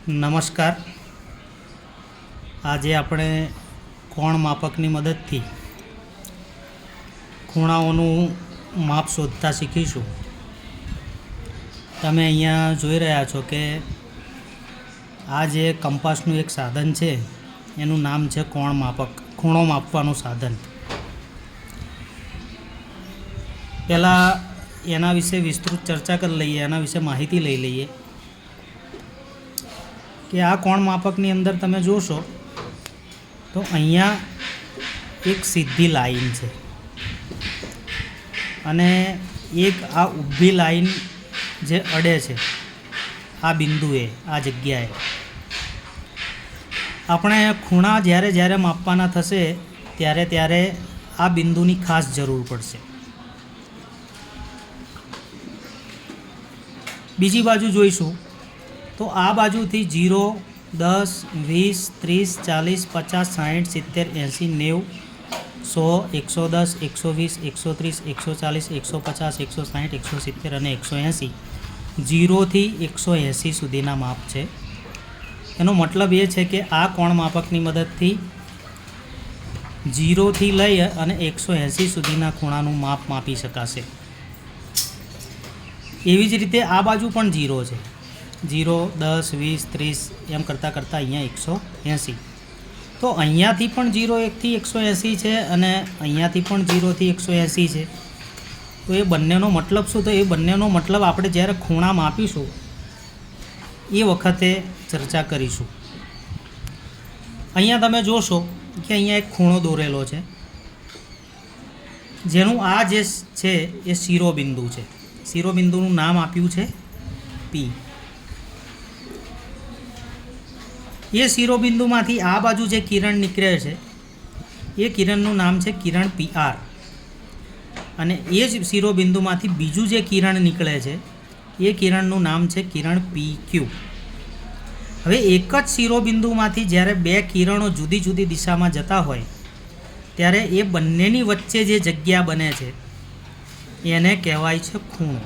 નમસ્કાર. આજે આપણે કોણ માપકની મદદથી ખૂણાઓનું માપ શોધતા શીખીશું. તમે અહીંયા જોઈ રહ્યા છો કે આ જે કંપાસનું એક સાધન છે એનું નામ છે કોણ માપક, ખૂણો માપવાનું સાધન. પહેલાં એના વિશે વિસ્તૃત ચર્ચા કરી લઈએ, એના વિશે માહિતી લઈ લઈએ કે આ કોણ માપકની અંદર તમે જોશો તો અહીંયા એક સીધી લાઈન છે અને એક આ ઊભી લાઈન જે અડે છે આ બિંદુએ, આ જગ્યાએ. આપણે ખૂણા જ્યારે માપવાના થશે ત્યારે આ બિંદુની ખાસ જરૂર પડશે. બીજી બાજુ જોઈશું તો આ બાજુથી 0, 10, 20, 30, 40, 50, 60, 70, 80, 100, 110, 120, 130, 140, 150, 160, 170 અને 180, 0થી 180 સુધીના માપ છે. એનો મતલબ એ છે કે આ કોણ માપકની મદદથી 0થી લઈ અને 180 સુધીના ખૂણાનું માપ માપી શકાશે. એવી જ રીતે આ બાજુ પણ 0 છે. 0, 10, 20, 30 એમ કરતાં અહીંયા 180. તો અહીંયાથી પણ 0 1થી 180 છે અને અહીંયાથી પણ 0થી 180 છે. તો એ બંનેનો મતલબ શું? તો એ બંનેનો મતલબ આપણે જ્યારે ખૂણા માપીશું એ વખતે ચર્ચા કરીશું. અહીંયા તમે જોશો કે અહીંયા એક ખૂણો દોરેલો છે જેનું આ જે છે એ શિરોબિંદુ છે. શિરોબિંદુનું નામ આપ્યું છે P. એ શિરોબિંદુમાંથી આ બાજુ જે કિરણ નીકળે છે એ કિરણનું નામ છે કિરણ PR અને એ જ શિરોબિંદુમાંથી બીજું જે કિરણ નીકળે છે એ કિરણનું નામ છે કિરણ PQ. હવે એક જ શિરોબિંદુમાંથી જ્યારે બે કિરણો જુદી જુદી દિશામાં જતા હોય ત્યારે એ બંનેની વચ્ચે જે જગ્યા બને છે એને કહેવાય છે ખૂણો.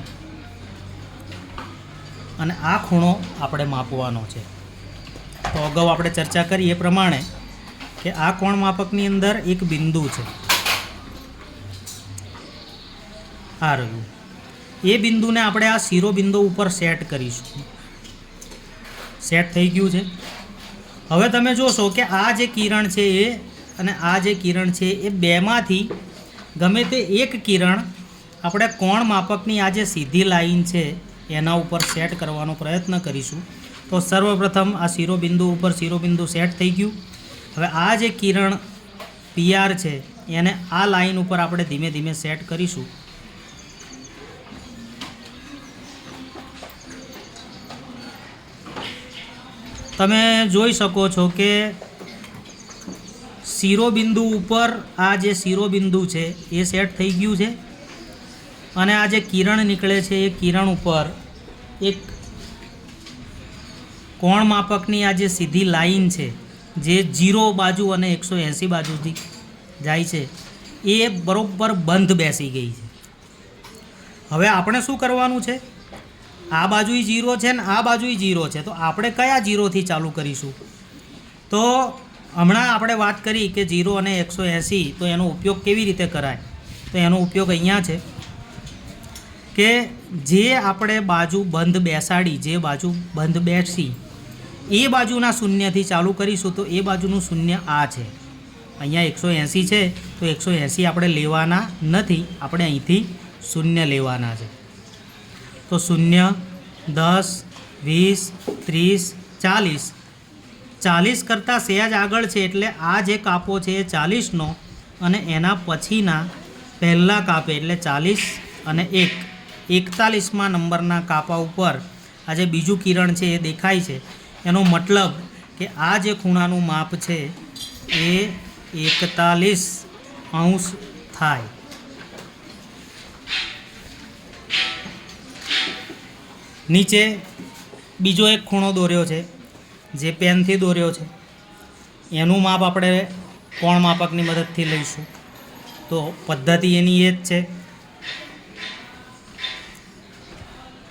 અને આ ખૂણો આપણે માપવાનો છે. તો અગાઉ આપણે ચર્ચા કરી એ પ્રમાણે કે આ કોણ માપકની અંદર એક બિંદુ છે, આ રહ્યું. એ બિંદુને આપણે આ શિરોબિંદુ ઉપર સેટ કરીશું. સેટ થઈ ગયું છે. હવે તમે જોશો કે આ જે કિરણ છે એ અને આ જે કિરણ છે એ બેમાંથી ગમે તે એક કિરણ આપણે કોણ માપકની આ જે સીધી લાઈન છે એના ઉપર સેટ કરવાનો પ્રયત્ન કરીશું. તો સર્વપ્રથમ આ શિરોબિંદુ ઉપર શિરોબિંદુ સેટ થઈ ગયું. હવે આ જે કિરણ PR છે એને આ લાઈન ઉપર આપણે ધીમે ધીમે સેટ કરીશું. તમે જોઈ શકો છો કે શિરોબિંદુ ઉપર આ જે શિરોબિંદુ છે એ સેટ થઈ ગયું છે અને આ જે કિરણ નીકળે છે એ કિરણ ઉપર એક કોણ માપકની આ જે સીધી લાઈન છે જે 0 બાજુ અને 180 બાજુથી જાય છે એ બરોબર બંધ બેસી ગઈ છે. હવે આપણે શું કરવાનું છે? આ બાજુય 0 છે ને આ બાજુય 0 છે. તો આપણે કયા 0થી ચાલુ કરીશું? તો હમણાં આપણે વાત કરી કે 0 અને 180, તો એનો ઉપયોગ કેવી રીતે કરાય? તો એનો ઉપયોગ અહીંયા છે કે જે આપણે બાજુ બંધ બેસાડી, જે બાજુ બંધ બેસી એ બાજુના શૂન્યથી ચાલુ કરીશું. તો એ બાજુનું શૂન્ય આ છે. અહીંયા 180 છે તો 180 આપણે લેવાના નથી, આપણે અહીંથી શૂન્ય લેવાના છે. તો 0, 10, 20, 30, 40, 40 કરતાં સહેજ આગળ છે એટલે આ જે કાપો છે એ 40નો અને એના પછીના પહેલાં કાપે એટલે 40 અને 1, 41મા નંબરના કાપા ઉપર આ જે બીજું કિરણ છે એ દેખાય છે. એનો મતલબ કે આ જે ખૂણાનું માપ છે એ 41° થાય. નીચે બીજો એક ખૂણો દોર્યો છે જે પેનથી દોર્યો છે. એનું માપ આપણે કોણ માપકની મદદથી લઈશું. તો પદ્ધતિ એની એ જ છે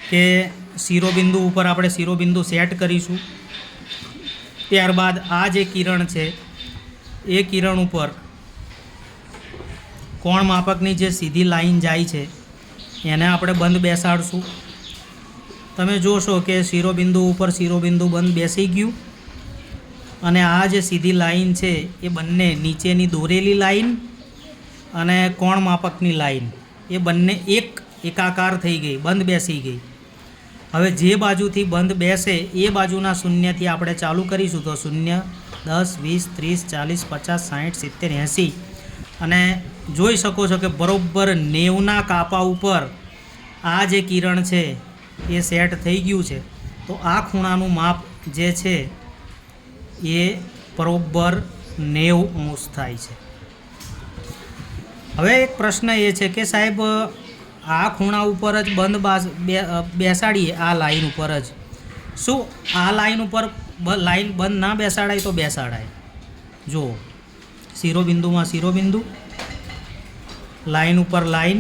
કે શિરોબિંદુ ઉપર આપણે શિરોબિંદુ સેટ કરીશું ત્યારબાદ આ જે કિરણ છે એ કિરણ ઉપર કોણ માપકની જે સીધી લાઈન જાય છે એને આપણે બંધ બેસાડશું. તમે જોશો કે શિરોબિંદુ ઉપર શિરોબિંદુ બંધ બેસી ગયું અને આ જે સીધી લાઈન છે એ બંને નીચેની દોરેલી લાઈન અને કોણ માપકની લાઈન એ બંને એકાકાર થઈ ગઈ, બંધ બેસી ગઈ. હવે જે બાજુથી બંધ બેસે એ બાજુના શૂન્યથી આપણે ચાલુ કરીશું. તો 0, 10, 20, 30, 40, 50, 60, 70, 80 અને જોઈ શકો છો કે બરાબર 90ના કાપા ઉપર આ જે કિરણ છે એ સેટ થઈ ગયું છે. તો આ ખૂણાનું માપ જે છે એ બરાબર 90 અંશ થાય છે. હવે એક પ્રશ્ન એ છે કે સાહેબ આ ખૂણા ઉપર જ બંધ બેસાડીએ, આ લાઈન ઉપર જ, શું આ લાઈન ઉપર લાઈન બંધ ના બેસાડાય? તો બેસાડાય. જો શિરોબિંદુમાં શિરોબિંદુ, લાઈન ઉપર લાઈન,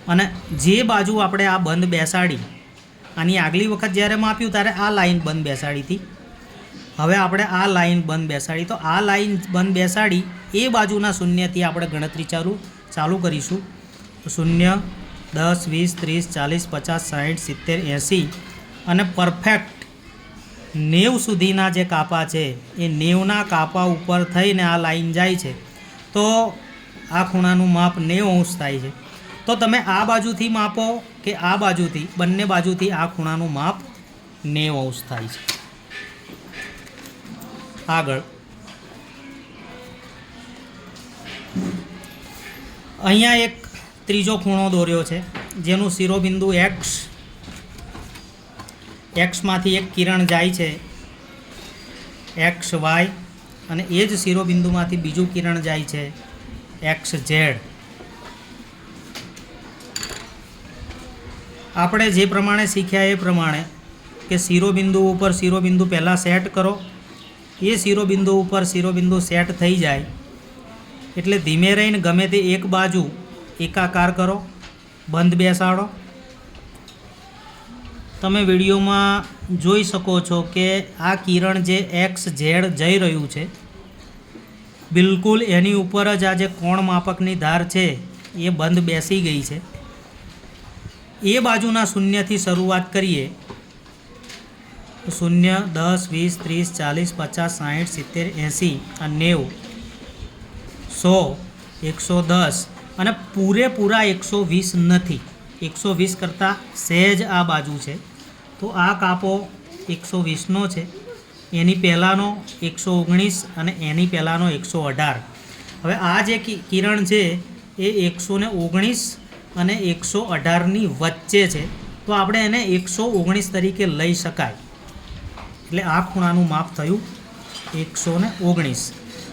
અને જે બાજુ આપણે આ બંધ બેસાડી, આની આગલી વખત જ્યારે માપ્યું ત્યારે આ લાઈન બંધ બેસાડી હતી, હવે આપણે આ લાઈન બંધ બેસાડી. તો આ લાઈન બંધ બેસાડી એ બાજુના શૂન્યથી આપણે ગણતરી ચાલુ કરીશું. તો 0, 10, 20, 30, 40, 50, 60, 70, 80 અને પરફેક્ટ 90 સુધીના જે કાપા છે એ 90ના કાપા ઉપર થઈને આ લાઈન જાય છે. તો આ ખૂણાનું માપ 90 અંશ થાય છે. તો તમે આ બાજુથી માપો કે આ બાજુથી, બંને બાજુથી આ ખૂણાનું માપ 90 અંશ થાય છે. આગળ અહીંયા એક ત્રીજો ખૂણો દોર્યો છે જેનું શિરોબિંદુ એક્સમાંથી એક કિરણ જાય છે XY અને એ જ શિરોબિંદુમાંથી બીજું કિરણ જાય છે XZ. આપણે જે પ્રમાણે શીખ્યા એ પ્રમાણે કે શિરોબિંદુ ઉપર શિરોબિંદુ પહેલાં સેટ કરો, એ શિરોબિંદુ ઉપર શિરોબિંદુ સેટ થઈ જાય એટલે ધીમે રહીને ગમે તે એક બાજુ એકાકાર કરો, બંધ બેસાડો. તમે વિડીયોમાં જોઈ શકો છો કે આ કિરણ જે XZ જઈ રહ્યું છે બિલકુલ એની ઉપર જ આ જે કોણ માપકની ધાર છે એ બંધ બેસી ગઈ છે. એ બાજુના શૂન્યથી શરૂઆત કરીએ તો 0, 10, 20, 30, 40, 50, 60, 70, 80 અને 90, 100, 110 અને પૂરેપૂરા 120 નથી. 120 કરતાં સહેજ આ બાજુ છે. તો આ કાપો 120નો છે, એની પહેલાંનો 119 અને એની પહેલાંનો 118. હવે આ જે કિરણ છે એ 119 અને 118ની વચ્ચે છે. તો આપણે એને 119 તરીકે લઈ શકાય. એટલે આ ખૂણાનું માપ થયું 119.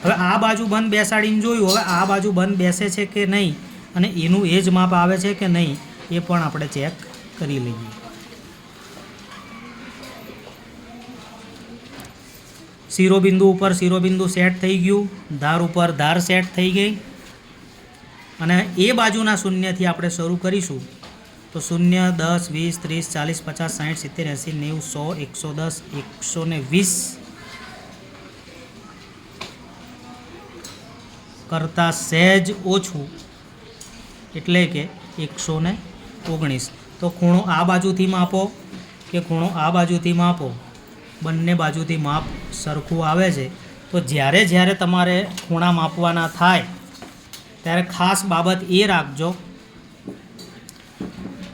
હવે આ બાજુ બંધ બેસાડીને જોયું, હવે આ બાજુ બંધ બેસે છે કે નહીં અને એનું એ જ માપ આવે છે કે નહીં એ પણ આપણે ચેક કરી લઈએ. શિરોબિંદુ ઉપર શિરોબિંદુ સેટ થઈ ગયું, ધાર ઉપર ધાર સેટ થઈ ગઈ અને એ બાજુના શૂન્યથી આપણે શરૂ કરીશું. તો 0, 10, 20, 30, 40, 50, 60, 70, 80, 90, 100, 120 કરતાં સહેજ ઓછું એટલે કે 119. તો ખૂણો આ બાજુથી માપો કે ખૂણો આ બાજુથી માપો, બંને બાજુથી માપ સરખું આવે છે. તો જ્યારે તમારે ખૂણા માપવાના થાય ત્યારે ખાસ બાબત એ રાખજો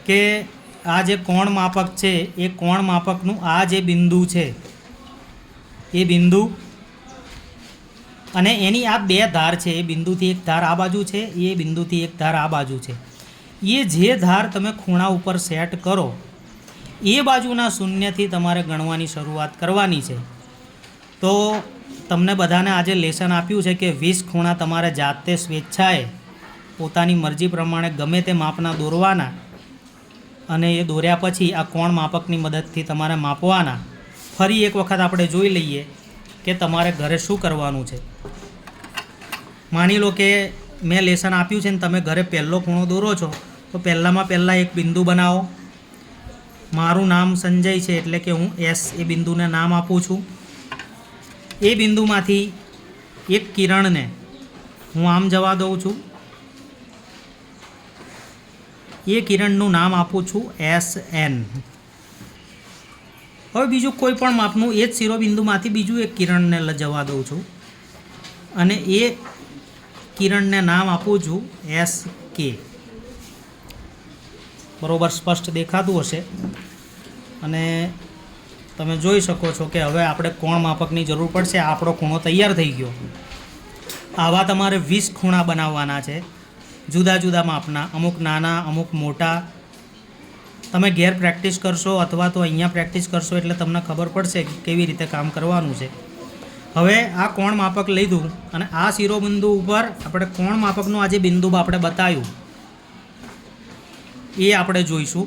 કે આ જે કોણ માપક છે એ કોણ માપકનું આ જે બિંદુ છે એ બિંદુ અને એની આ બે ધાર છે, એ બિંદુથી એક ધાર આ બાજુ છે, એ બિંદુથી એક ધાર આ બાજુ છે. એ જે ધાર તમે ખૂણા ઉપર સેટ કરો એ બાજુના શૂન્યથી તમારે ગણવાની શરૂઆત કરવાની છે. તો તમને બધાને આજે લેસન આપ્યું છે કે 20 ખૂણા તમારે જાતે સ્વેચ્છાએ પોતાની મરજી પ્રમાણે ગમે તે માપના દોરવાના અને એ દોર્યા પછી આ કોણ માપકની મદદથી તમારે માપવાના. ફરી એક વખત આપણે જોઈ લઈએ કે તમારે ઘરે શું કરવાનું છે. માની લો કે મેં લેસન આપ્યું છે ને તમે ઘરે પહેલો ખૂણો દોરો છો તો પહેલાં એક બિંદુ બનાવો, મારું નામ સંજય છે એટલે કે હું એસ એ બિંદુને નામ આપું છું. એ બિંદુમાંથી એક કિરણને હું આમ જવા દઉં છું. એ કિરણનું નામ આપું છું SN. હવે બીજું કોઈ પણ માપનું એ જ શિરોબિંદુમાંથી બીજું એક કિરણને જવા દઉં છું અને એ કિરણને નામ આપું છું SK. બરોબર સ્પષ્ટ દેખાતું હશે અને તમે જોઈ શકો છો કે હવે આપણે કોણ માપકની જરૂર પડશે. આપણો ખૂણો તૈયાર થઈ ગયો. આવા તમારે 20 ખૂણા બનાવવાના છે, જુદા જુદા માપના, અમુક નાના અમુક મોટા. તમે ઘેર પ્રેક્ટિસ કરશો અથવા તો અહીંયા પ્રેક્ટિસ કરશો એટલે તમને ખબર પડશે કે કેવી રીતે કામ કરવાનું છે. હવે આ કોણ માપક લીધું અને આ શિરોબિંદુ ઉપર આપણે કોણ માપકનું આ જે બિંદુ આપણે બતાવ્યું એ આપણે જોઈશું.